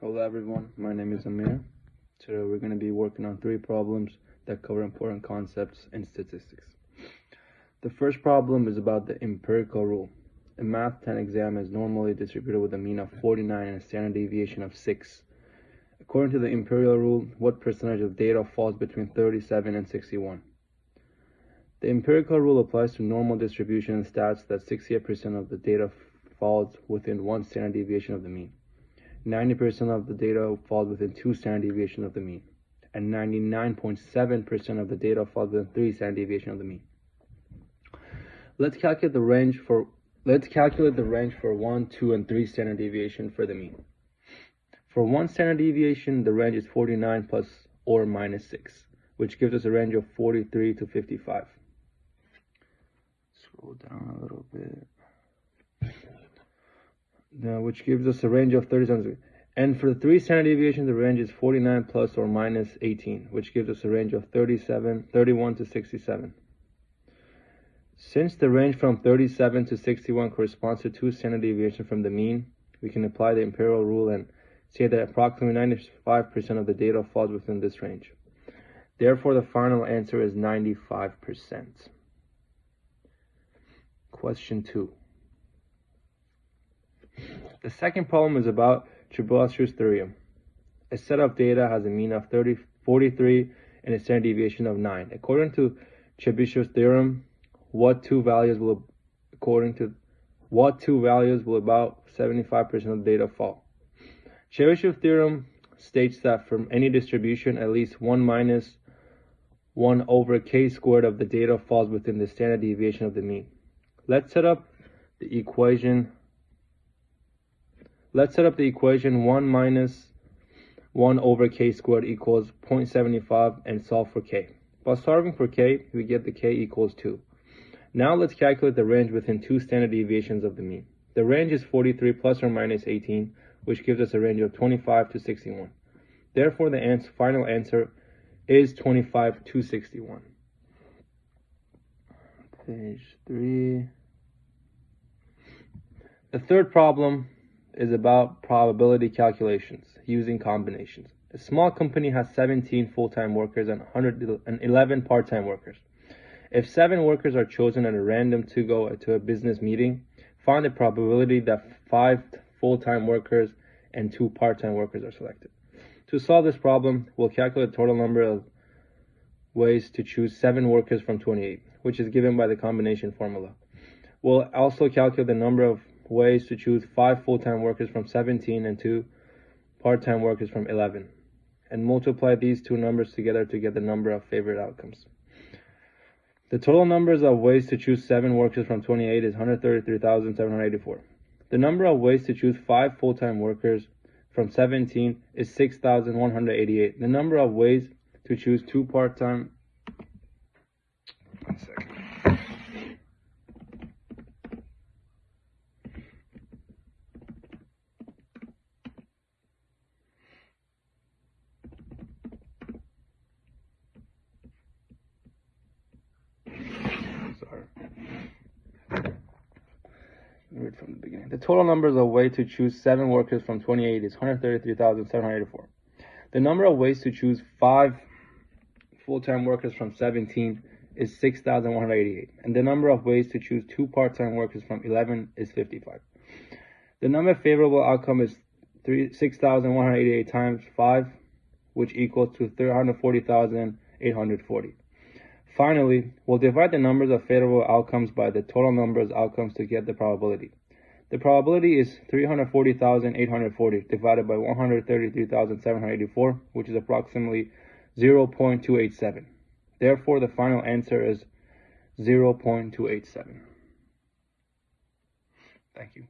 Hello everyone, my name is Amir. Today we're going to be working on 3 problems that cover important concepts in statistics. The first problem is about the empirical rule. A Math 10 exam is normally distributed with a mean of 49 and a standard deviation of 6. According to the empirical rule, what percentage of data falls between 37 and 61? The empirical rule applies to normal distribution and stats that 68% of the data falls within 1 standard deviation of the mean. 90% of the data falls within 2 standard deviations of the mean, and 99.7% of the data falls within 3 standard deviations of the mean. Let's calculate the range for 1, 2, and 3 standard deviation for the mean. For 1 standard deviation, the range is 49 plus or minus 6, which gives us a range of 43 to 55. Scroll down a little bit. Which gives us a range of 37. And for the 3 standard deviation, the range is 49 plus or minus 18, which gives us a range of 31 to 67. Since the range from 37 to 61 corresponds to 2 standard deviations from the mean, we can apply the empirical rule and say that approximately 95% of the data falls within this range. Therefore, the final answer is 95%. Question 2. The second problem is about Chebyshev's theorem. A set of data has a mean of 43 and a standard deviation of 9. According to Chebyshev's theorem, what two values will about 75% of the data fall? Chebyshev's theorem states that from any distribution, at least 1 minus 1 over k squared of the data falls within the standard deviation of the mean. Let's set up the equation 1 minus 1 over k squared equals 0.75 and solve for k. By solving for k, we get the k equals 2. Now let's calculate the range within 2 standard deviations of the mean. The range is 43 plus or minus 18, which gives us a range of 25 to 61. Therefore, the final answer is 25 to 61. Page 3. The third problem is about probability calculations using combinations. A small company has 17 full-time workers and 111 part-time workers. If 7 workers are chosen at random to go to a business meeting, find the probability that 5 full-time workers and 2 part-time workers are selected. To solve this problem, we'll calculate the total number of ways to choose 7 workers from 28, which is given by the combination formula. We'll also calculate the number of ways to choose 5 full-time workers from 17 and 2 part-time workers from 11, and multiply these 2 numbers together to get the number of favored outcomes. The total numbers of ways to choose 7 workers from 28 is 133,784. The number of ways to choose 5 full-time workers from 17 is 6,188. The number of ways to choose 2 part-time... One second. Read from the beginning. The total numbers of ways to choose 7 workers from 28 is 133,784. The number of ways to choose 5 full-time workers from 17 is 6,188. And the number of ways to choose 2 part-time workers from 11 is 55. The number of favorable outcome is 6,188 times 5, which equals to 340,840. Finally, we'll divide the numbers of favorable outcomes by the total number of outcomes to get the probability. The probability is 340,840 divided by 133,784, which is approximately 0.287. Therefore, the final answer is 0.287. Thank you.